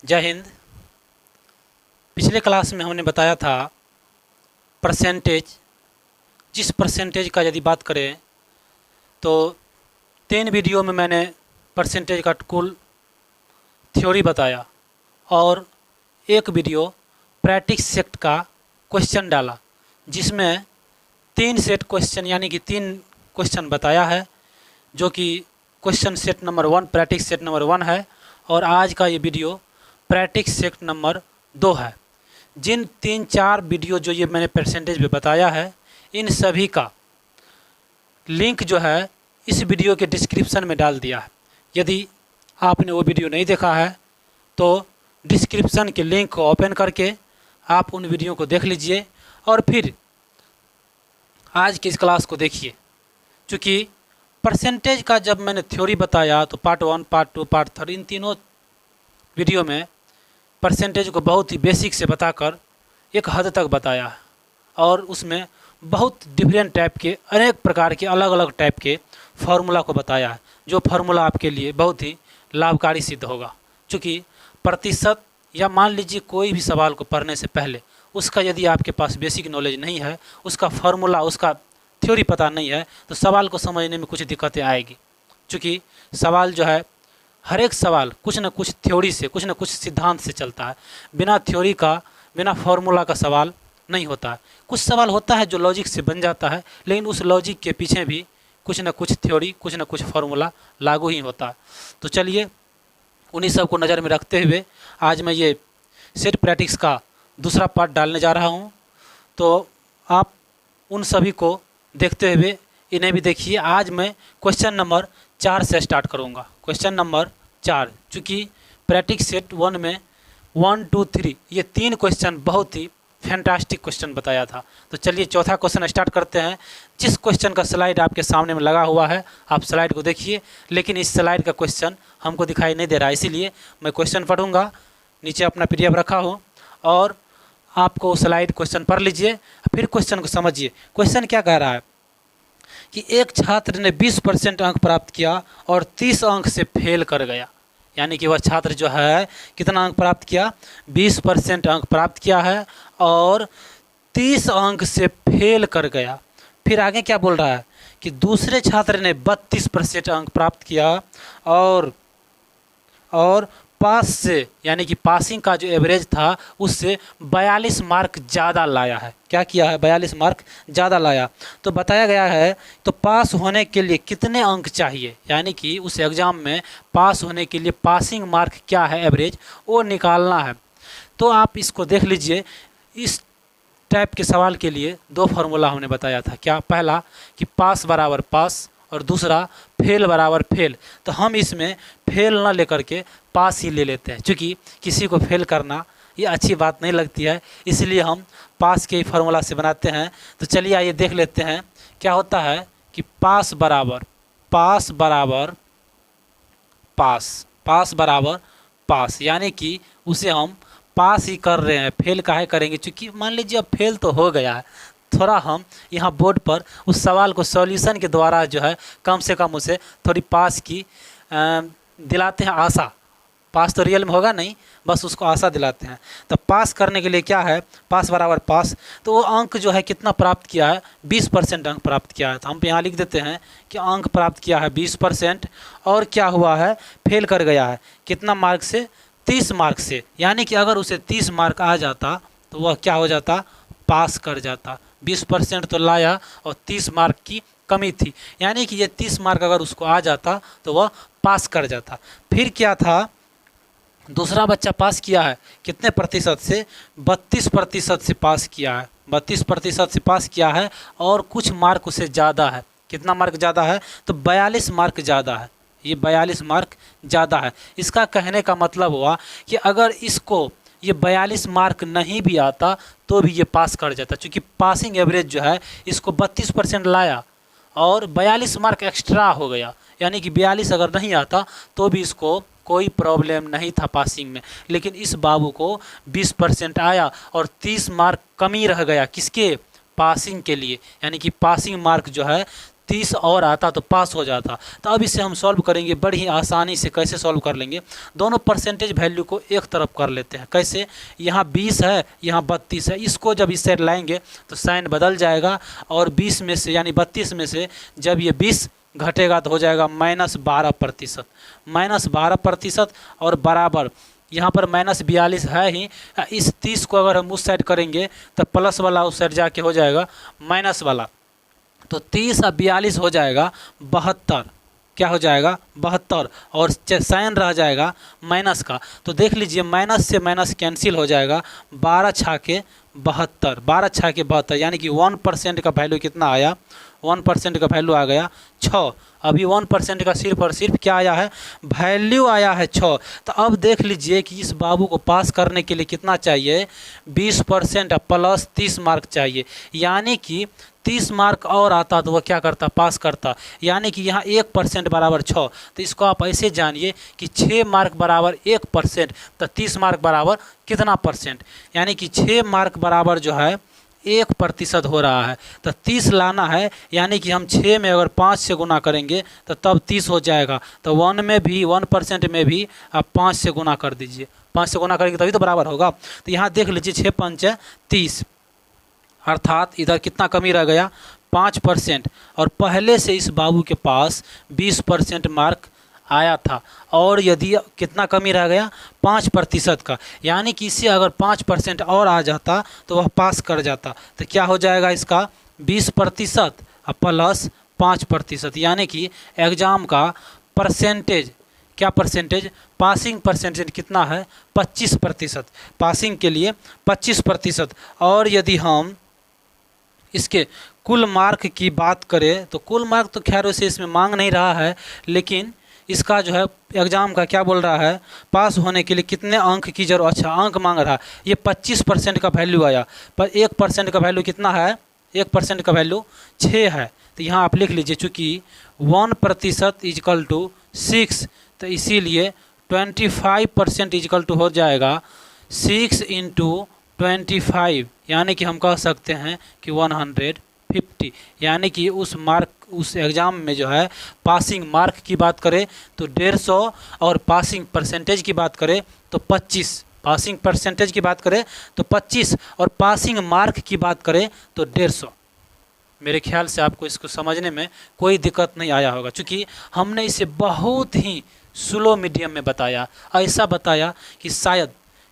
जय हिंद। पिछले क्लास में हमने बताया था परसेंटेज। जिस परसेंटेज का यदि बात करें तो 3 वीडियो में मैंने परसेंटेज का कुल थ्योरी बताया और एक वीडियो प्रैक्टिस सेट का क्वेश्चन डाला, जिसमें 3 सेट क्वेश्चन यानी कि 3 क्वेश्चन बताया है, जो कि question set number 1 practice set number 1 है। और आज का ये वीडियो प्रैक्टिस सेट नंबर 2 है। जिन 3-4 वीडियो जो ये मैंने परसेंटेज में बताया है, इन सभी का लिंक जो है इस वीडियो के डिस्क्रिप्शन में डाल दिया है। यदि आपने वो वीडियो नहीं देखा है तो डिस्क्रिप्शन के लिंक को ओपन करके आप उन वीडियो को देख लीजिए और फिर आज की इस क्लास को देखिए। क्योंकि परसेंटेज का जब मैंने थ्योरी बताया तो पार्ट 1, पार्ट 2, पार्ट 3 इन तीनों वीडियो में परसेंटेज को बहुत ही बेसिक से बताकर एक हद तक बताया है और उसमें बहुत डिफरेंट टाइप के अनेक प्रकार के अलग अलग टाइप के फार्मूला को बताया है, जो फार्मूला आपके लिए बहुत ही लाभकारी सिद्ध होगा। क्योंकि प्रतिशत या मान लीजिए कोई भी सवाल को पढ़ने से पहले उसका यदि आपके पास बेसिक नॉलेज नहीं है, उसका फार्मूला उसका थ्योरी पता नहीं है, तो सवाल को समझने में कुछ दिक्कतें आएगी। क्योंकि सवाल जो है हर एक सवाल कुछ न कुछ थ्योरी से कुछ न कुछ सिद्धांत से चलता है। बिना थ्योरी का बिना फार्मूला का सवाल नहीं होता है। कुछ सवाल होता है जो लॉजिक से बन जाता है, लेकिन उस लॉजिक के पीछे भी कुछ न कुछ थ्योरी कुछ न कुछ फार्मूला लागू ही होता है। तो चलिए उन्हीं सब को नज़र में रखते हुए आज मैं ये सेट प्रैक्टिस का दूसरा पार्ट डालने जा रहा हूँ। तो आप उन सभी को देखते हुए इन्हें भी देखिए। आज मैं क्वेश्चन नंबर 4 से स्टार्ट करूँगा। क्वेश्चन नंबर 4, चूँकि प्रैक्टिस सेट 1 में 1, 2, 3 ये 3 क्वेश्चन बहुत ही फैंटास्टिक क्वेश्चन बताया था। तो चलिए चौथा क्वेश्चन स्टार्ट करते हैं। जिस क्वेश्चन का स्लाइड आपके सामने में लगा हुआ है, आप स्लाइड को देखिए, लेकिन इस स्लाइड का क्वेश्चन हमको दिखाई नहीं दे रहा है, इसीलिए मैं क्वेश्चन पढ़ूंगा। नीचे अपना पीडीएफ रखा हो और आपको स्लाइड क्वेश्चन पढ़ लीजिए, फिर क्वेश्चन को समझिए। क्वेश्चन क्या कह रहा है कि एक छात्र ने 20% अंक प्राप्त किया और 30 अंक से फेल कर गया। यानी कि वह छात्र जो है कितना अंक प्राप्त किया, 20% अंक प्राप्त किया है और 30 अंक से फेल कर गया। फिर आगे क्या बोल रहा है कि दूसरे छात्र ने 32% अंक प्राप्त किया और पास से यानी कि पासिंग का जो एवरेज था उससे 42 मार्क ज़्यादा लाया है। क्या किया है, 42 मार्क ज़्यादा लाया। तो बताया गया है तो पास होने के लिए कितने अंक चाहिए, यानी कि उस एग्ज़ाम में पास होने के लिए पासिंग मार्क क्या है एवरेज, वो निकालना है। तो आप इसको देख लीजिए। इस टाइप के सवाल के लिए 2 फार्मूला हमने बताया था। क्या, पहला कि पास बराबर पास और दूसरा फेल बराबर फेल। तो हम इसमें फेल ना लेकर के पास ही ले लेते हैं, क्योंकि किसी को फेल करना ये अच्छी बात नहीं लगती है, इसलिए हम पास के ही फार्मूला से बनाते हैं। तो चलिए आइए देख लेते हैं क्या होता है कि पास बराबर पास बराबर पास बराबर पास, यानी कि उसे हम पास ही कर रहे हैं, फेल काहे करेंगे। क्योंकि मान लीजिए अब फेल तो हो गया है, थोड़ा हम यहाँ बोर्ड पर उस सवाल को सॉल्यूशन के द्वारा जो है कम से कम उसे थोड़ी पास की दिलाते हैं आशा। पास तो रियल में होगा नहीं, बस उसको आशा दिलाते हैं। तो पास करने के लिए क्या है, पास बराबर पास। तो वो अंक जो है कितना प्राप्त किया है, 20% अंक प्राप्त किया है। तो हम यहाँ लिख देते हैं कि अंक प्राप्त किया है 20% और क्या हुआ है, फेल कर गया है। कितना मार्क से, 30 मार्क से। यानी कि अगर उसे 30 मार्क आ जाता तो वह क्या हो जाता, पास कर जाता। 20% तो लाया और 30 मार्क की कमी थी, यानी कि ये 30 मार्क अगर उसको आ जाता तो वह पास कर जाता। फिर क्या था, दूसरा बच्चा पास किया है कितने प्रतिशत से, 32% से पास किया है। 32% से पास किया है और कुछ मार्क उसे ज़्यादा है। कितना मार्क ज़्यादा है, तो 42 मार्क ज़्यादा है। ये 42 मार्क ज़्यादा है। इसका कहने का मतलब हुआ कि अगर इसको ये 42 मार्क नहीं भी आता तो भी ये पास कर जाता, क्योंकि पासिंग एवरेज जो है इसको 32% लाया और 42 मार्क एक्स्ट्रा हो गया। यानी कि 42 अगर नहीं आता तो भी इसको कोई प्रॉब्लम नहीं था पासिंग में। लेकिन इस बाबू को 20% आया और 30 मार्क कमी रह गया, किसके, पासिंग के लिए। यानी कि पासिंग मार्क जो है 30 और आता तो पास हो जाता। तो अब इसे हम सॉल्व करेंगे बड़ी ही आसानी से। कैसे सॉल्व कर लेंगे, दोनों परसेंटेज वैल्यू को एक तरफ कर लेते हैं। कैसे, यहाँ 20 है, यहाँ 32 है, इसको जब इस साइड लाएंगे तो साइन बदल जाएगा और 20 में से यानी 32 में से जब ये 20 घटेगा तो हो जाएगा -12%। -12% और बराबर यहाँ पर -42 है ही। इस 30 को अगर हम उस साइड करेंगे तो प्लस वाला उस साइड जाके हो जाएगा माइनस वाला, तो 30 और 42 हो जाएगा 72। क्या हो जाएगा 72, और साइन रह जाएगा माइनस का। तो देख लीजिए माइनस से माइनस कैंसिल हो जाएगा, 12 छाके 72, 12 छाके 72, यानी कि 1% का वैल्यू कितना आया, 1% का वैल्यू आ गया 6। अभी 1% का सिर्फ और सिर्फ क्या आया है, वैल्यू आया है 6। तो अब देख लीजिए कि इस बाबू को पास करने के लिए कितना चाहिए, 20% प्लस 30 मार्क चाहिए, यानी कि 30 मार्क और आता तो वह क्या करता, पास करता। यानी कि यहाँ 1% बराबर 6। तो इसको आप ऐसे जानिए कि 6 मार्क बराबर 1%, तो 30 मार्क बराबर कितना परसेंट, यानी कि 6 मार्क बराबर जो है 1% हो रहा है। तो 30 लाना है, यानी कि हम 6 में अगर 5 से गुना करेंगे तो तब 30 हो जाएगा। तो 1 में भी 1% में भी आप 5 से गुना कर दीजिए, 5 से गुना करेंगे तभी तो बराबर होगा। तो यहाँ देख लीजिए 6 पंच 30, अर्थात इधर कितना कमी रह गया, 5%। और पहले से इस बाबू के पास 20% मार्क आया था, और यदि कितना कमी रह गया, 5% का, यानी कि इससे अगर 5% और आ जाता तो वह पास कर जाता। तो क्या हो जाएगा इसका 20% प्लस 5%, यानी कि एग्ज़ाम का परसेंटेज, क्या परसेंटेज, पासिंग परसेंटेज कितना है 25%, पासिंग के लिए 25%। और यदि हम इसके कुल मार्क की बात करें तो कुल मार्क तो खैर वैसे इसमें मांग नहीं रहा है, लेकिन इसका जो है एग्ज़ाम का क्या बोल रहा है, पास होने के लिए कितने अंक की जरूरत, अच्छा अंक मांग रहा है। ये 25% का वैल्यू आया, पर 1% का वैल्यू कितना है, 1% का वैल्यू 6 है। तो यहाँ आप लिख लीजिए चूँकि 1% इजकल टू 6, तो इसीलिए 25% इजकल टू हो जाएगा 6 × 25, यानी कि हम कह सकते हैं कि 150, यानी कि उस मार्क, उस एग्ज़ाम में जो है पासिंग मार्क की बात करें तो 150, और पासिंग परसेंटेज की बात करें तो 25, पासिंग परसेंटेज की बात करें तो 25, और पासिंग मार्क की बात करें तो 150। मेरे ख्याल से आपको इसको समझने में कोई दिक्कत नहीं आया होगा, क्योंकि हमने इसे बहुत ही स्लो मीडियम में बताया, ऐसा बताया कि शायद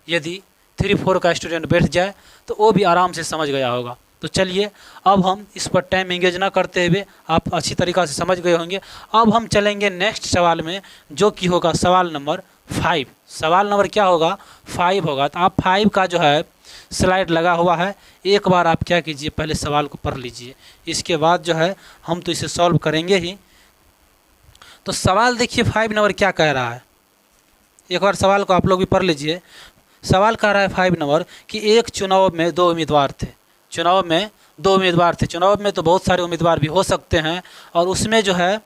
यदि 3-4 का स्टूडेंट बैठ जाए तो वो भी आराम से समझ गया होगा। तो चलिए अब हम इस पर टाइम एंगेज ना करते हुए, आप अच्छी तरीक़ा से समझ गए होंगे। अब हम चलेंगे नेक्स्ट सवाल में, जो कि होगा सवाल नंबर 5। सवाल नंबर क्या होगा, 5 होगा। तो आप 5 का जो है स्लाइड लगा हुआ है, एक बार आप क्या कीजिए, पहले सवाल को पढ़ लीजिए, इसके बाद जो है हम तो इसे सॉल्व करेंगे ही। तो सवाल देखिए 5 नंबर क्या कह रहा है, एक बार सवाल को आप लोग भी पढ़ लीजिए। सवाल कह रहा है 5 नंबर कि एक चुनाव में 2 उम्मीदवार थे, चुनाव में 2 उम्मीदवार थे। चुनाव में तो बहुत सारे उम्मीदवार भी हो सकते हैं, और उसमें जो है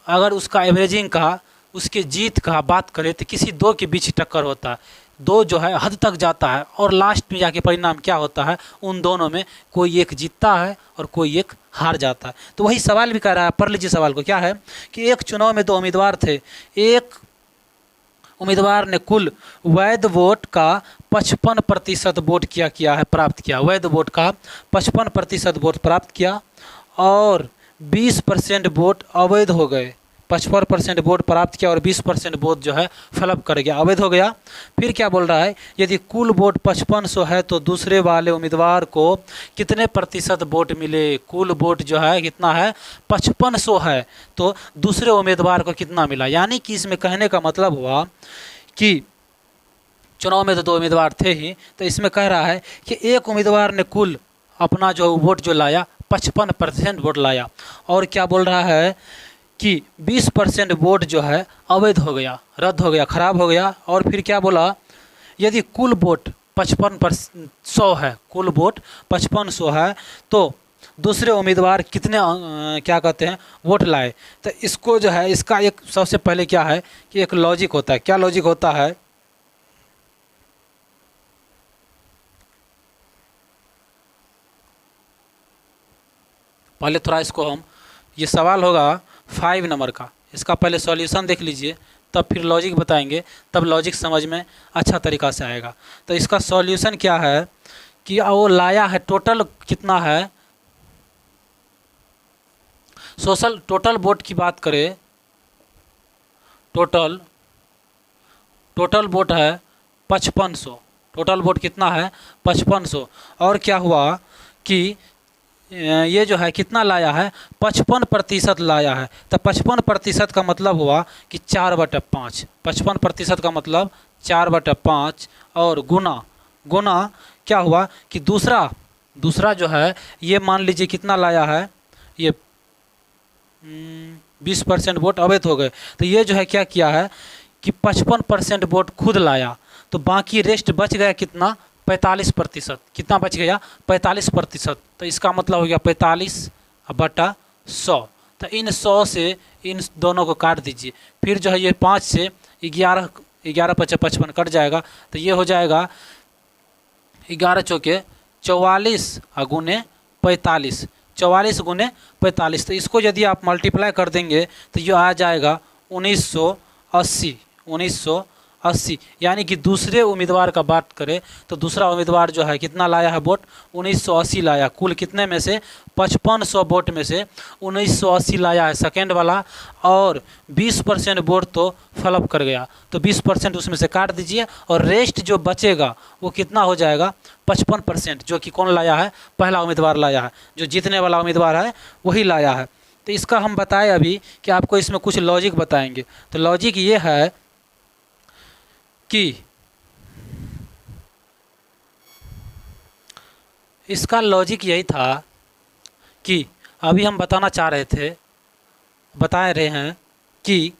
अगर उसका एवरेजिंग का, उसके जीत का बात करें तो किसी 2 के बीच टक्कर होता है, 2 जो है हद तक जाता है, और लास्ट में जाके परिणाम क्या होता है, उन दोनों में कोई एक जीतता है और कोई एक हार जाता है। तो वही सवाल भी कह रहा है, पढ़ लीजिए सवाल को। क्या है कि एक चुनाव में 2 उम्मीदवार थे, एक उम्मीदवार ने कुल वैध वोट का 55% वोट किया है, प्राप्त किया, वैध वोट का 55% वोट प्राप्त किया, और 20% वोट अवैध हो गए। 55% वोट प्राप्त किया और 20% वोट जो है फ्लप कर गया, अवैध हो गया। फिर क्या बोल रहा है, यदि कुल वोट 5500 है तो दूसरे वाले उम्मीदवार को कितने प्रतिशत वोट मिले, कुल वोट जो है कितना है 5500 है, तो दूसरे उम्मीदवार को कितना मिला। यानी कि इसमें कहने का मतलब हुआ कि चुनाव में तो 2 उम्मीदवार थे ही, तो इसमें कह रहा है कि एक उम्मीदवार ने कुल अपना जो वोट जो लाया 55% वोट लाया, और क्या बोल रहा है कि 20% वोट जो है अवैध हो गया, रद्द हो गया, खराब हो गया। और फिर क्या बोला, यदि कुल वोट 5500 है, कुल वोट 5500 है, तो दूसरे उम्मीदवार कितने क्या कहते हैं वोट लाए। तो इसको जो है, इसका एक सबसे पहले क्या है कि एक लॉजिक होता है। क्या लॉजिक होता है, पहले थोड़ा इसको हम ये सवाल होगा 5 नंबर का। इसका पहले सॉल्यूशन देख लीजिए, तब फिर लॉजिक बताएंगे, तब लॉजिक समझ में अच्छा तरीक़ा से आएगा। तो इसका सॉल्यूशन क्या है कि वो लाया है, टोटल कितना है, टोटल वोट की बात करें, टोटल वोट है 5500। टोटल वोट कितना है 5500। और क्या हुआ कि ये जो है कितना लाया है 55% लाया है। तो 55% का मतलब हुआ कि 4/5। 55% का मतलब 4/5 और गुना क्या हुआ कि दूसरा जो है ये मान लीजिए कितना लाया है, ये 20% वोट अवैध हो गए। तो ये जो है क्या किया है कि 55% वोट खुद लाया, तो बाकी रेस्ट बच गया कितना 45%। कितना बच गया 45%। तो इसका मतलब हो गया 45/100। तो इन 100 से इन दोनों को काट दीजिए, फिर जो है ये 5 से 11 5 55 कट जाएगा। तो ये हो जाएगा 11 चौके 44 गुने 45, 44 गुने 45। तो इसको यदि आप मल्टीप्लाई कर देंगे तो ये आ जाएगा 1980। यानी कि दूसरे उम्मीदवार का बात करें तो दूसरा उम्मीदवार जो है कितना लाया है वोट 1980 लाया। कुल कितने में से 5500 वोट में से 1980 लाया है सेकेंड वाला, और 20% वोट तो फ्लॉप कर गया। तो 20% उसमें से काट दीजिए और रेस्ट जो बचेगा वो कितना हो जाएगा 55%, जो कि कौन लाया है, पहला उम्मीदवार लाया है, जो जीतने वाला उम्मीदवार है वही लाया है। तो इसका हम बताए अभी कि आपको इसमें कुछ लॉजिक बताएंगे। तो लॉजिक ये है कि इसका लॉजिक यही था कि अभी हम बता रहे हैं कि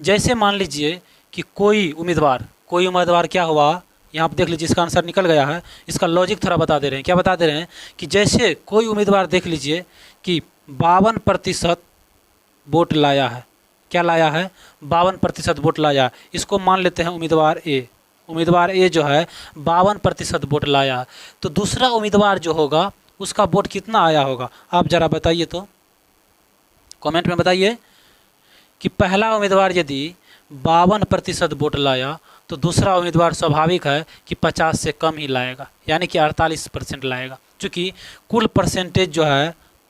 जैसे मान लीजिए कि कोई उम्मीदवार क्या हुआ, यहाँ पर देख लीजिए इसका आंसर निकल गया है। इसका लॉजिक थोड़ा बता दे रहे हैं। क्या बता दे रहे हैं कि जैसे कोई उम्मीदवार देख लीजिए कि 52% वोट लाया है। क्या लाया है 52% वोट लाया। इसको मान लेते हैं उम्मीदवार ए जो है 52% वोट लाया है। तो दूसरा उम्मीदवार जो होगा उसका वोट कितना आया होगा, आप ज़रा बताइए तो कमेंट में बताइए कि पहला उम्मीदवार यदि 52% वोट लाया तो दूसरा उम्मीदवार स्वाभाविक है कि 50 से कम ही लाएगा, यानी कि 48% लाएगा। चूँकि कुल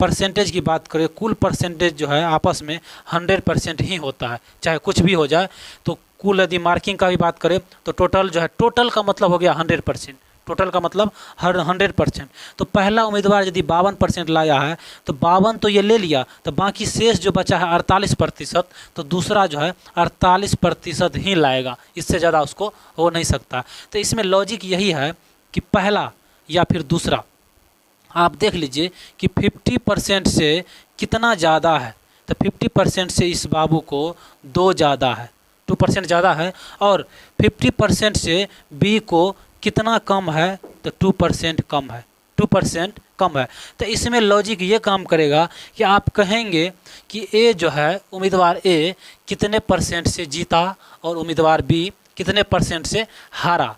परसेंटेज की बात करें, कुल परसेंटेज जो है आपस में 100% ही होता है, चाहे कुछ भी हो जाए। तो कुल यदि मार्किंग का भी बात करें तो टोटल जो है, टोटल का मतलब हो गया 100%, टोटल का मतलब 100%। तो पहला उम्मीदवार यदि 52% लाया है तो 52 तो ये ले लिया, तो बाकी शेष जो बचा है 48%, तो दूसरा जो है 48% ही लाएगा, इससे ज़्यादा उसको हो नहीं सकता। तो इसमें लॉजिक यही है कि पहला या फिर दूसरा, आप देख लीजिए कि 50% से कितना ज़्यादा है। तो 50% से इस बाबू को 2 ज़्यादा है, 2% ज़्यादा है, और 50% से बी को कितना कम है, तो 2% कम है, 2% कम है। तो इसमें लॉजिक ये काम करेगा कि आप कहेंगे कि ए जो है उम्मीदवार ए कितने % से जीता और उम्मीदवार बी कितने % से हारा।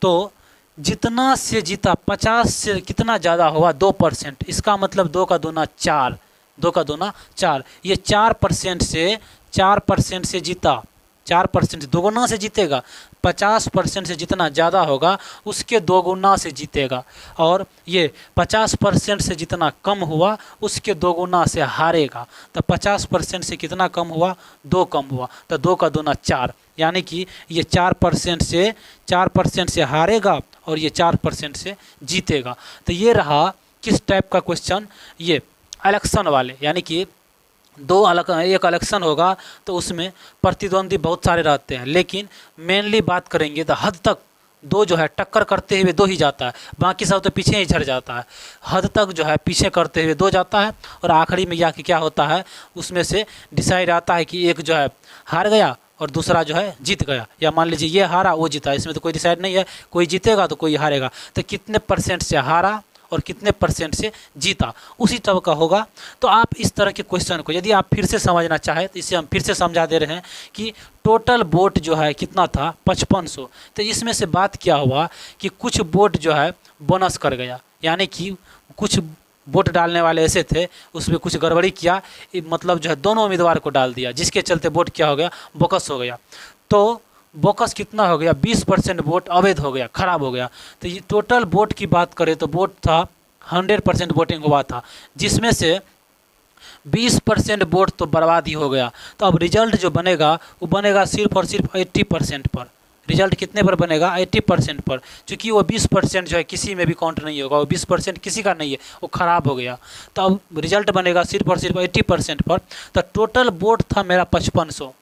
तो जितना से जीता 50 से कितना ज़्यादा हुआ 2%। इसका मतलब 2 का दूना 4, 2 का दूना 4। ये 4% से जीता, 4% दोगुना से जीतेगा। 50% से जितना ज़्यादा होगा उसके दोगुना से जीतेगा, और ये 50% से जितना कम हुआ उसके दोगुना से हारेगा। तो 50% से कितना कम हुआ 2 कम हुआ, तो 2 का दूना 4, यानी कि ये 4% से हारेगा और ये 4% से जीतेगा। तो ये रहा किस टाइप का क्वेश्चन, ये इलेक्शन वाले, यानी कि एक इलेक्शन होगा तो उसमें प्रतिद्वंदी बहुत सारे रहते हैं, लेकिन मेनली बात करेंगे तो हद तक 2 जो है टक्कर करते हुए 2 ही जाता है, बाकी सब तो पीछे ही झड़ जाता है। हद तक जो है पीछे करते हुए 2 जाता है, और आखिरी में जाके क्या होता है उसमें से डिसाइड आता है कि एक जो है हार गया और दूसरा जो है जीत गया, या मान लीजिए ये हारा वो जीता। इसमें तो कोई डिसाइड नहीं है, कोई जीतेगा तो कोई हारेगा। तो कितने % से हारा और कितने % से जीता, उसी तरह का होगा। तो आप इस तरह के क्वेश्चन को यदि आप फिर से समझना चाहें तो इसे हम फिर से समझा दे रहे हैं कि टोटल वोट जो है कितना था 5500। तो इसमें से बात क्या हुआ कि कुछ वोट जो है बोनस कर गया, यानी कि कुछ वोट डालने वाले ऐसे थे, उसमें कुछ गड़बड़ी किया, मतलब जो है दोनों उम्मीदवार को डाल दिया, जिसके चलते वोट क्या हो गया, बोकस हो गया। तो बोकस कितना हो गया, 20% वोट अवैध हो गया, खराब हो गया। तो ये टोटल वोट की बात करें तो वोट था 100% वोटिंग हुआ था, जिसमें से 20% वोट तो बर्बाद ही हो गया। तो अब रिजल्ट जो बनेगा वो बनेगा सिर्फ और सिर्फ 80% पर। रिजल्ट कितने पर बनेगा, 80% पर, क्योंकि वो 20% जो है किसी में भी काउंट नहीं होगा, वो 20% किसी का नहीं है, वो ख़राब हो गया। तो अब रिजल्ट बनेगा सिर्फ और सिर्फ 80% पर। तो टोटल वोट था मेरा 5500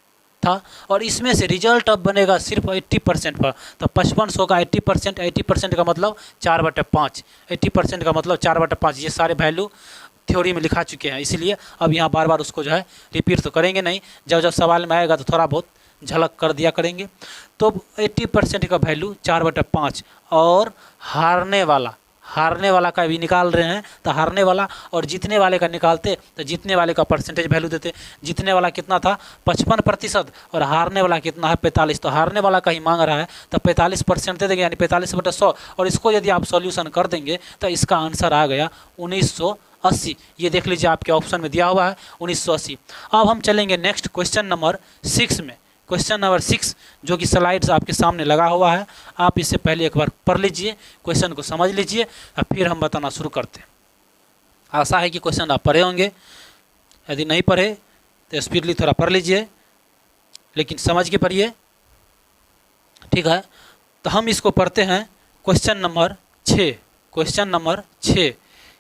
था, और इसमें से रिजल्ट अब बनेगा सिर्फ 80% पर। तो 5500 का 80%, 80% का मतलब 4/5, 80% का मतलब 4/5। ये सारे वैल्यू थ्योरी में लिखा चुके हैं, इसीलिए अब यहाँ बार बार उसको जो है रिपीट तो करेंगे नहीं, जब जब सवाल में आएगा तो थोड़ा बहुत झलक कर दिया करेंगे। तो 80% का वैल्यू 4/5, और हारने वाला का भी निकाल रहे हैं, तो हारने वाला और जीतने वाले का निकालते तो जीतने वाले का परसेंटेज वैल्यू देते। जीतने वाला कितना था 55%, और हारने वाला कितना है 45, तो हारने वाला का ही मांग रहा है, तो 45% दे देंगे, यानी 45/100। और इसको यदि आप सॉल्यूशन कर देंगे तो इसका आंसर आ गया 1980। ये देख लीजिए आपके ऑप्शन में दिया हुआ है 1980। अब हम चलेंगे नेक्स्ट क्वेश्चन नंबर 6 में। क्वेश्चन नंबर 6 जो कि स्लाइड्स आपके सामने लगा हुआ है, आप इससे पहले एक बार पढ़ लीजिए, क्वेश्चन को समझ लीजिए, और फिर हम बताना शुरू करते हैं। आशा है कि क्वेश्चन आप पढ़े होंगे, यदि नहीं पढ़े तो स्पीडली थोड़ा पढ़ लीजिए, लेकिन समझ के पढ़िए, ठीक है। तो हम इसको पढ़ते हैं क्वेश्चन नंबर 6। क्वेश्चन नंबर 6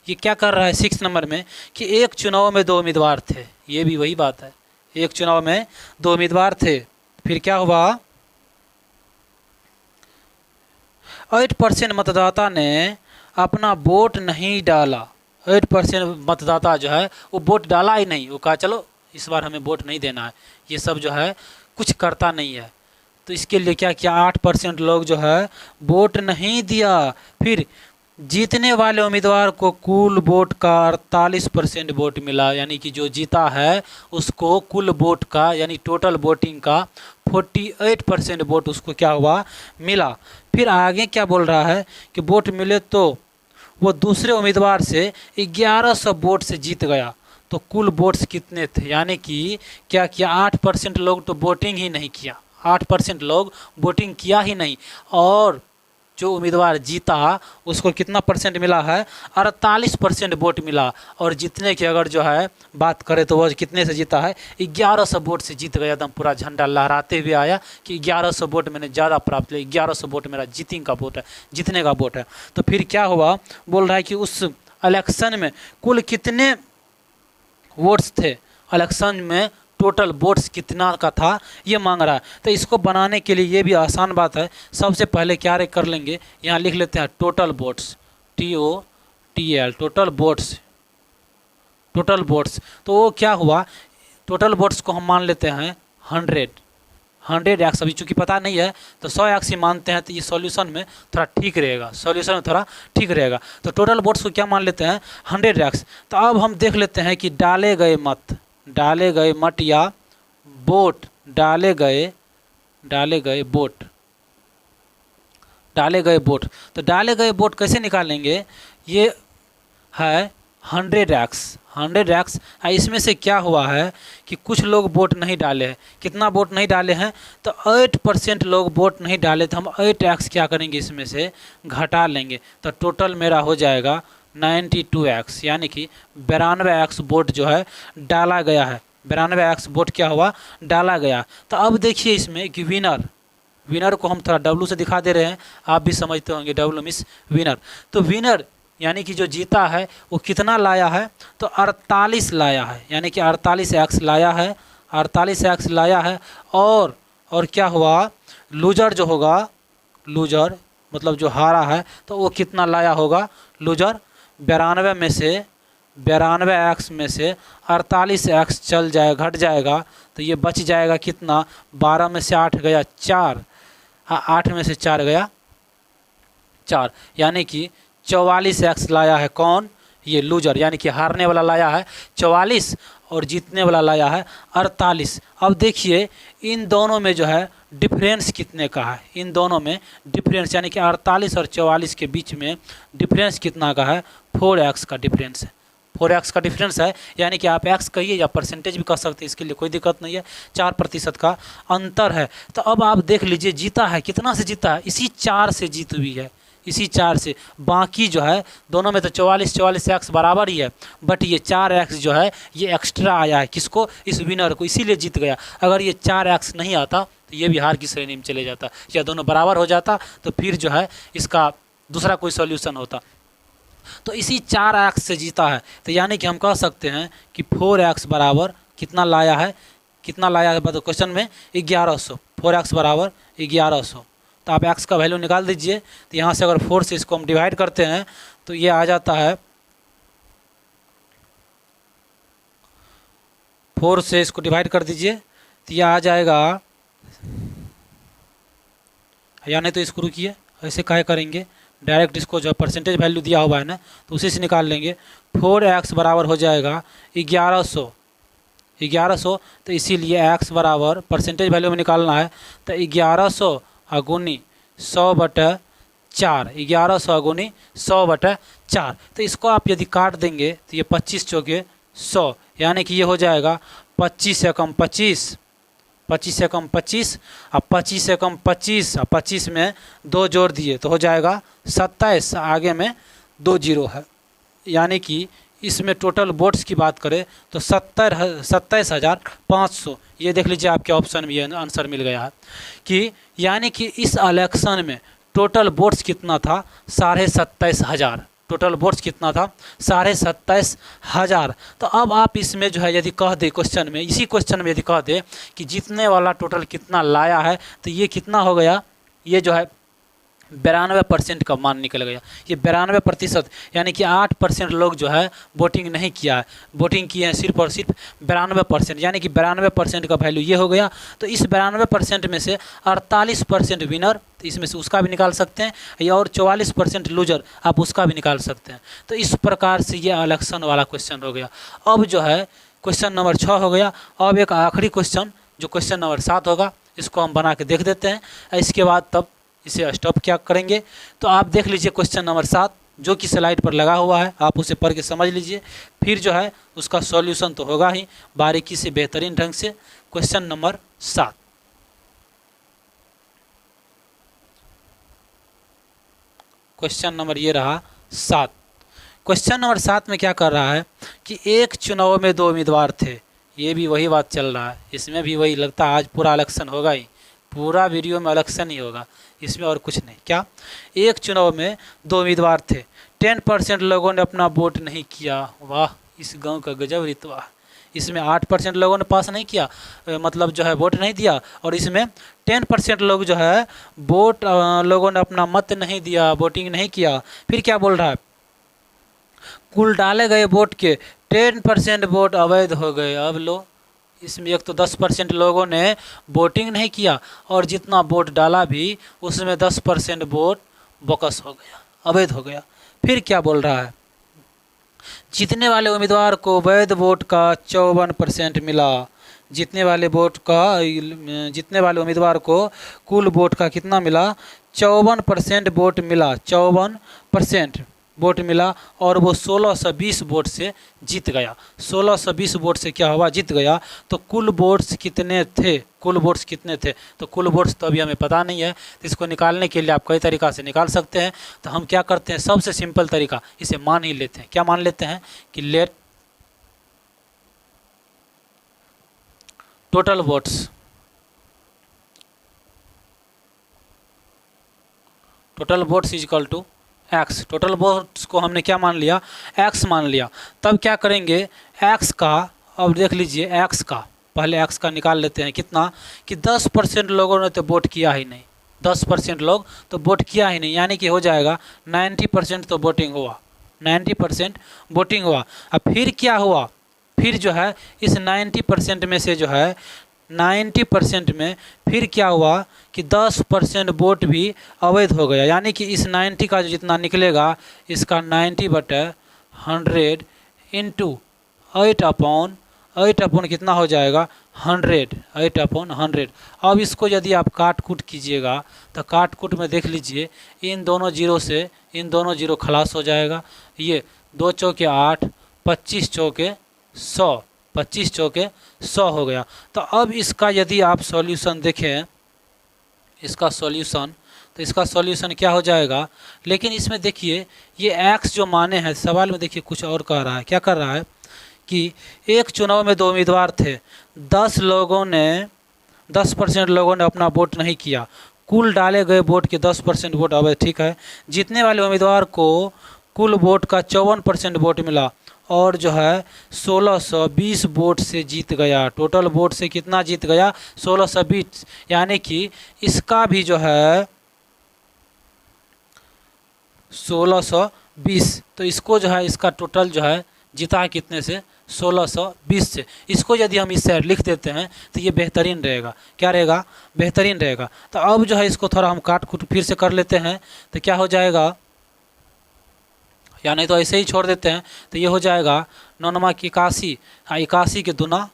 ये क्या कर रहा है 6 नंबर में, कि एक चुनाव में 2 उम्मीदवार थे। ये भी वही बात है, एक चुनाव में 2 उम्मीदवार थे, फिर क्या हुआ, 8% मतदाता ने अपना वोट नहीं डाला। 8% मतदाता जो है वो वोट डाला ही नहीं, वो कहा चलो इस बार हमें वोट नहीं देना है, ये सब जो है कुछ करता नहीं है। तो इसके लिए क्या किया, 8% लोग जो है वोट नहीं दिया। फिर जीतने वाले उम्मीदवार को कुल वोट का 48% वोट मिला, यानी कि जो जीता है उसको कुल वोट का, यानी टोटल वोटिंग का 48% वोट उसको क्या हुआ, मिला। फिर आगे क्या बोल रहा है कि वोट मिले तो वो दूसरे उम्मीदवार से 1100 वोट से जीत गया। तो कुल वोट्स कितने थे, यानी कि क्या किया, 8% लोग तो वोटिंग ही नहीं किया, 8% लोग वोटिंग किया ही नहीं, और जो उम्मीदवार जीता उसको कितना परसेंट मिला है, 48% वोट मिला। और जीतने की अगर जो है बात करें तो वह कितने से जीता है, 1100 वोट से जीत गया, एकदम पूरा झंडा लहराते हुए आया कि 1100 वोट मैंने ज़्यादा प्राप्त किया, 1100 वोट मेरा जीतिंग का वोट है, जीतने का वोट है। तो फिर क्या हुआ, बोल रहा है कि उस इलेक्शन में कुल कितने वोट्स थे, इलेक्शन में टोटल वोट्स कितना का था ये मांग रहा है। तो इसको बनाने के लिए ये भी आसान बात है, सबसे पहले क्या कर लेंगे, यहाँ लिख लेते हैं total votes, TOTL, total votes, total votes. तो वो क्या हुआ, टोटल वोट्स को हम मान लेते हैं 100x। अभी चूँकि पता नहीं है तो 100x ही मानते हैं, तो ये सॉल्यूशन में थोड़ा ठीक रहेगा, सॉल्यूशन में थोड़ा ठीक रहेगा। तो टोटल वोट्स को क्या मान लेते हैं 100x। तो अब हम देख लेते हैं कि डाले गए मत या वोट, डाले गए वोट, तो डाले गए वोट कैसे निकालेंगे, ये है 100x। इसमें से क्या हुआ है कि कुछ लोग वोट नहीं डाले हैं, कितना वोट नहीं डाले हैं, तो 8% लोग वोट नहीं डाले, तो हम 8x क्या करेंगे, इसमें से घटा लेंगे, तो टोटल मेरा हो जाएगा 92x, यानी कि 92x वोट जो है डाला गया है, 92x वोट क्या हुआ, डाला गया। तो अब देखिए इसमें कि विनर को हम थोड़ा W से दिखा दे रहे हैं, आप भी समझते होंगे W मीन्स विनर। तो विनर यानी कि जो जीता है वो कितना लाया है, तो 48 लाया है, यानी कि 48x लाया है, 48x लाया है। और क्या हुआ, लूजर जो होगा, लूजर मतलब जो हारा है, तो वो कितना लाया होगा, लूजर 92x में से 48x चल जाए, घट जाएगा, तो ये बच जाएगा कितना, 12 में से 8 गया 4, हाँ 8 में से 4 गया 4, यानी कि 44x लाया है कौन, ये लूजर, यानी कि हारने वाला लाया है 44 और जीतने वाला लाया है 48। अब देखिए इन दोनों में जो है डिफरेंस कितने का है, इन दोनों में डिफरेंस यानी कि 48 और 44 के बीच में डिफरेंस कितना का है, 4x का डिफरेंस है। 4x का डिफरेंस है, यानी कि आप x कहिए या परसेंटेज भी कह सकते हैं, इसके लिए कोई दिक्कत नहीं है। 4% का अंतर है। तो अब आप देख लीजिए जीता है, कितना से जीता है, इसी 4 से जीत हुई है, इसी 4 से। बाकी जो है दोनों में तो 44 x बराबर ही है, बट ये 4x जो है ये एक्स्ट्रा आया है, किसको, इस विनर को, इसीलिए जीत गया। अगर ये 4x नहीं आता तो ये भी हार की श्रेणी में चले जाता, या दोनों बराबर हो जाता तो फिर जो है इसका दूसरा कोई सॉल्यूशन होता। तो इसी 4x से जीता है, तो यानी कि हम कह सकते हैं कि 4x बराबर कितना लाया है, कितना लाया है बताओ क्वेश्चन में, 1100। 4x बराबर 1100। तो आप x का वैल्यू निकाल दीजिए। तो यहाँ से अगर 4 से इसको हम डिवाइड करते हैं तो ये आ जाता है, 4 से इसको डिवाइड कर दीजिए तो ये आ जाएगा, या नहीं तो इसको रुकिए, ऐसे काहे करेंगे, डायरेक्ट इसको जो परसेंटेज वैल्यू दिया हुआ है ना तो उसी से निकाल लेंगे। 4x बराबर हो जाएगा 1100। 1100, तो इसीलिए x बराबर परसेंटेज वैल्यू में निकालना है, तो 1100 अगुनी 100/4, 1100 अगुनी 100/4। तो इसको आप यदि काट देंगे तो ये 25 चौके 100, यानी कि ये हो जाएगा 25 से कम 25, 25 से कम 25, अब 25 से कम 25, अब 25 में 2 जोड़ दिए तो हो जाएगा 27, आगे में 2 जीरो है, यानी कि इसमें टोटल वोट्स की बात करें तो 27,500। ये देख लीजिए आपके ऑप्शन में ये आंसर मिल गया है कि यानी कि इस इलेक्शन में टोटल वोट्स कितना था, 27,500। टोटल वोट्स कितना था, 27,500। तो अब आप इसमें जो है यदि कह दे क्वेश्चन में, इसी क्वेश्चन में यदि कह दे कि जीतने वाला टोटल कितना लाया है, तो ये कितना हो गया, ये जो है 92% का मान निकल गया। ये 92%, यानी कि 8% लोग जो है वोटिंग नहीं किया है, वोटिंग किए हैं सिर्फ और सिर्फ 92%, यानी कि 92% का वैल्यू ये हो गया। तो इस 92% में से 48% विनर, तो इसमें से उसका भी निकाल सकते हैं, या और 44% लूजर, आप उसका भी निकाल सकते हैं। तो इस प्रकार से ये इलेक्शन वाला क्वेश्चन हो गया। अब जो है क्वेश्चन नंबर 6 हो गया। अब एक आखिरी क्वेश्चन जो क्वेश्चन नंबर 7 होगा, इसको हम बना के देख देते हैं, इसके बाद तब इसे स्टॉप क्या करेंगे। तो आप देख लीजिए क्वेश्चन नंबर 7 जो कि स्लाइड पर लगा हुआ है, आप उसे पढ़ के समझ लीजिए, फिर जो है उसका सॉल्यूशन तो होगा ही बारीकी से, बेहतरीन ढंग से। क्वेश्चन नंबर 7, क्वेश्चन नंबर ये रहा 7। क्वेश्चन नंबर 7 में क्या कर रहा है कि एक चुनाव में 2 उम्मीदवार थे, ये भी वही बात चल रहा है, इसमें भी वही लगता है आज पूरा इलेक्शन होगा ही, पूरा वीडियो में इलेक्शन ही होगा, इसमें और कुछ नहीं। क्या, एक चुनाव में 2 उम्मीदवार थे, 10% लोगों ने अपना वोट नहीं किया। वाह, इस गांव का गजब रितवा। इसमें 8% लोगों ने पास नहीं किया, मतलब जो है वोट नहीं दिया, और इसमें 10% लोग जो है वोट, लोगों ने अपना मत नहीं दिया, वोटिंग नहीं किया। फिर क्या बोल रहा है, कुल डाले गए वोट के 10% वोट अवैध हो गए। अब लो, इसमें एक तो 10% लोगों ने वोटिंग नहीं किया, और जितना वोट डाला भी उसमें 10% वोट बोकस हो गया, अवैध हो गया। फिर क्या बोल रहा है, जीतने वाले उम्मीदवार को वैध वोट का 54% मिला। जीतने वाले उम्मीदवार को कुल वोट का कितना मिला, 54% वोट मिला, 54% वोट मिला, और वो 1620 वोट से जीत गया। 1620 वोट से क्या हुआ, जीत गया। तो कुल वोट्स कितने थे, कुल वोट्स कितने थे, तो कुल वोट्स तो अभी हमें पता नहीं है, तो इसको निकालने के लिए आप कई तरीक़ा से निकाल सकते हैं। तो हम क्या करते हैं, सबसे सिंपल तरीका, इसे मान ही लेते हैं। क्या मान लेते हैं कि let total votes, total votes is equal to x. Total votes को हमने क्या मान लिया, एक्स मान लिया। तब क्या करेंगे, एक्स का, अब देख लीजिए एक्स का, पहले एक्स का निकाल लेते हैं कितना, कि 10% लोगों ने तो वोट किया ही नहीं, 10% लोग तो वोट किया ही नहीं, यानी कि हो जाएगा 90% तो वोटिंग हुआ, 90% वोटिंग हुआ। अब फिर क्या हुआ, फिर जो है इस 90% में से जो है 90% में फिर क्या हुआ कि 10% वोट भी अवैध हो गया, यानी कि इस 90 का जो जितना निकलेगा, इसका 90/100 इंटू 8/8 कितना हो जाएगा, 100, 8/100। अब इसको यदि आप काट कूट कीजिएगा तो काट कूट में देख लीजिए, इन दोनों जीरो से इन दोनों जीरो खलास हो जाएगा। ये 2 चौके 8, 25 चौके 100, 25 चौके 100 हो गया। तो अब इसका यदि आप सॉल्यूशन देखें, इसका सॉल्यूशन, तो इसका सॉल्यूशन क्या हो जाएगा। लेकिन इसमें देखिए ये x जो माने हैं, सवाल में देखिए कुछ और कह रहा है। क्या कर रहा है कि एक चुनाव में 2 उम्मीदवार थे, 10% लोगों ने अपना वोट नहीं किया, कुल डाले गए वोट के 10% वोट अवैध। ठीक है, जीतने वाले उम्मीदवार को कुल वोट का 54% वोट मिला और जो है 1620 वोट से जीत गया। टोटल वोट से कितना जीत गया, 1620, यानी कि इसका भी जो है 1620। तो इसको जो है, इसका टोटल जो है जीता है कितने से, 1620 से। इसको यदि हम इस साइड लिख देते हैं तो ये बेहतरीन रहेगा। क्या रहेगा, बेहतरीन रहेगा। तो अब जो है इसको थोड़ा हम काट कूट फिर से कर लेते हैं, तो क्या हो जाएगा, या नहीं तो ऐसे ही छोड़ देते हैं। तो ये हो जाएगा 9 नमा की 81, हाँ 81 के दूना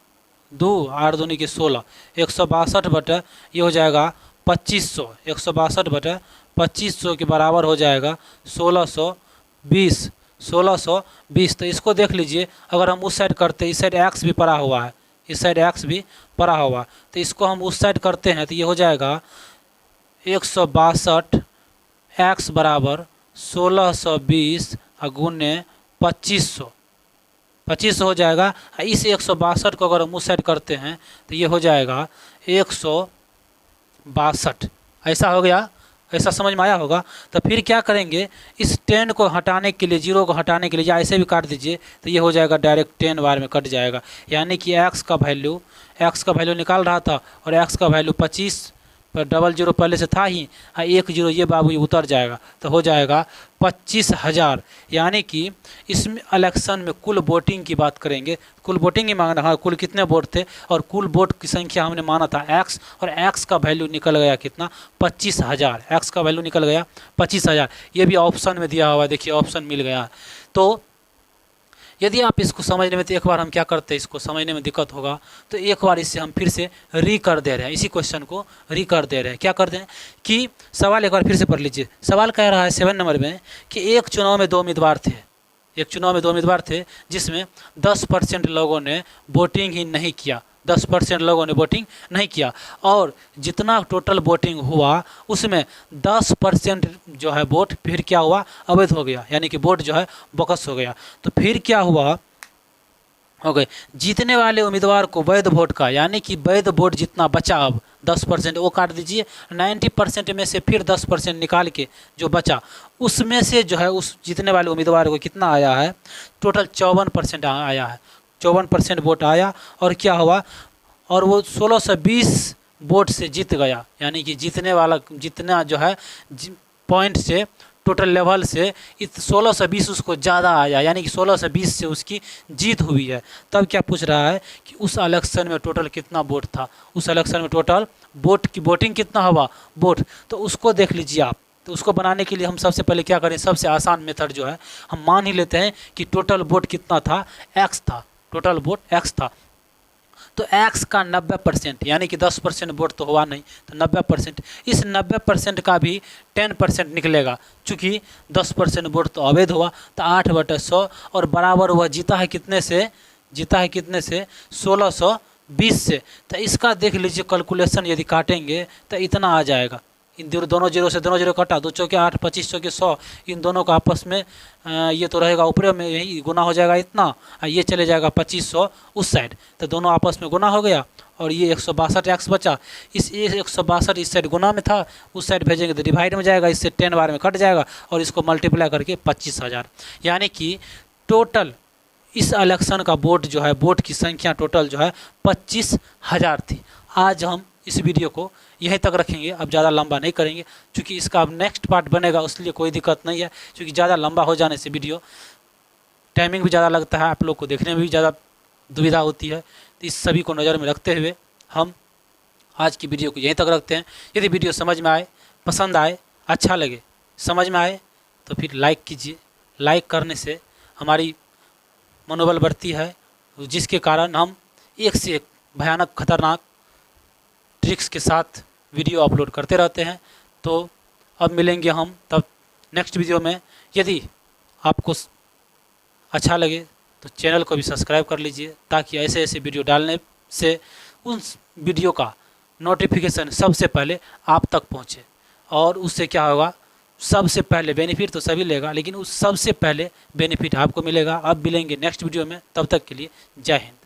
2, 8 दूनी के 16, 162 बटे ये हो जाएगा 2500, 162 बटे 2500 के बराबर हो जाएगा 1620, 1620। तो इसको देख लीजिए, अगर हम उस साइड करते, इस साइड एक्स भी पड़ा हुआ है, इस साइड एक्स भी पड़ा हुआ, तो इसको हम उस साइड करते हैं तो ये हो जाएगा 162 एक्स बराबर 1620 गुने 2500, 2500 हो जाएगा। इस 162 को अगर हम उस साइड करते हैं तो ये हो जाएगा 162। ऐसा हो गया, ऐसा समझ में आया होगा। तो फिर क्या करेंगे, इस 10 को हटाने के लिए, 0 को हटाने के लिए, या ऐसे भी काट दीजिए तो ये हो जाएगा डायरेक्ट 10 बार में कट जाएगा। यानी कि x का वैल्यू निकाल रहा था और x का वैल्यू 25 पर 00 पहले से था ही, हाँ 1 0 ये बाबू ये उतर जाएगा, तो हो जाएगा 25,000। यानी कि इसमें इलेक्शन में कुल वोटिंग की बात करेंगे, कुल वोटिंग ही मांगना, हाँ कुल कितने वोट थे और कुल वोट की संख्या हमने माना था x, और x का वैल्यू निकल गया कितना, 25,000। x का वैल्यू निकल गया 25,000। ये भी ऑप्शन में दिया हुआ है, देखिए ऑप्शन मिल गया। तो यदि आप इसको समझने में, तो एक बार हम क्या करते हैं, इसको समझने में दिक्कत होगा तो एक बार इससे हम फिर से री कर दे रहे हैं, इसी क्वेश्चन को री कर दे रहे हैं। क्या कर दें कि सवाल एक बार फिर से पढ़ लीजिए। सवाल कह रहा है 7 नंबर में कि एक चुनाव में 2 उम्मीदवार थे, एक चुनाव में 2 उम्मीदवार थे जिसमें 10% लोगों ने वोटिंग ही नहीं किया, 10% लोगों ने वोटिंग नहीं किया, और जितना टोटल वोटिंग हुआ उसमें 10% जो है वोट फिर क्या हुआ, अवैध हो गया, यानी कि वोट जो है बोकस हो गया। तो फिर क्या हुआ, हो गए जीतने वाले उम्मीदवार को वैध वोट का, यानी कि वैध वोट जितना बचा, अब 10% वो काट दीजिए, 90% में से फिर 10% निकाल के जो बचा उसमें से जो है उस जीतने वाले उम्मीदवार को कितना आया है, टोटल 54% आया है, 54% वोट आया। और क्या हुआ, और वो 1620 वोट से जीत गया, यानी कि जीतने वाला जितना जो है पॉइंट से, टोटल लेवल से 1620 उसको ज़्यादा आया, यानी कि 1620 से उसकी जीत हुई है। तब क्या पूछ रहा है कि उस इलेक्शन में टोटल कितना वोट था, उस इलेक्शन में टोटल वोट की वोटिंग कितना हुआ, वोट। तो उसको देख लीजिए आप। तो उसको बनाने के लिए हम सबसे पहले क्या करें, सबसे आसान मेथड जो है, हम मान ही लेते हैं कि टोटल वोट कितना था, x था, टोटल वोट x था। तो x का 90%, यानी कि 10% वोट तो हुआ नहीं, तो 90%, इस 90% का भी 10% निकलेगा, चूँकि 10% वोट तो अवैध हुआ, तो 8/100 और बराबर हुआ जीता है कितने से, जीता है कितने से, 1620 से। तो इसका देख लीजिए कैलकुलेशन यदि काटेंगे तो इतना आ जाएगा। इन दोनों जीरो से दोनों जीरो कटा, 2 चौके 8, 25 चौके 100, इन दोनों का आपस में ये तो रहेगा ऊपर में, यही गुना हो जाएगा इतना, ये चले जाएगा 2500 उस साइड, तो दोनों आपस में गुना हो गया और ये 162 एक्स बचा। इस 162 इस साइड गुना में था, उस साइड भेजेंगे तो डिवाइड में जाएगा, इससे 10 बार में कट जाएगा और इसको मल्टीप्लाई करके 25,000, यानी कि टोटल इस इलेक्शन का वोट जो है, वोट की संख्या टोटल जो है 25,000 थी। आज हम इस वीडियो को यहीं तक रखेंगे, अब ज़्यादा लंबा नहीं करेंगे, क्योंकि इसका अब नेक्स्ट पार्ट बनेगा, उसलिए कोई दिक्कत नहीं है। क्योंकि ज़्यादा लंबा हो जाने से वीडियो टाइमिंग भी ज़्यादा लगता है, आप लोग को देखने में भी ज़्यादा दुविधा होती है। तो इस सभी को नज़र में रखते हुए हम आज की वीडियो को यहीं तक रखते हैं। यदि वीडियो समझ में आए, पसंद आए, अच्छा लगे, समझ में आए तो फिर लाइक कीजिए। लाइक करने से हमारी मनोबल बढ़ती है, जिसके कारण हम एक से एक भयानक खतरनाक ट्रिक्स के साथ वीडियो अपलोड करते रहते हैं। तो अब मिलेंगे हम तब नेक्स्ट वीडियो में। यदि आपको अच्छा लगे तो चैनल को भी सब्सक्राइब कर लीजिए, ताकि ऐसे ऐसे वीडियो डालने से उस वीडियो का नोटिफिकेशन सबसे पहले आप तक पहुँचे। और उससे क्या होगा, सबसे पहले बेनिफिट तो सभी लेगा, लेकिन उस सबसे पहले बेनिफिट आपको मिलेगा। अब मिलेंगे नेक्स्ट वीडियो में, तब तक के लिए जय हिंद।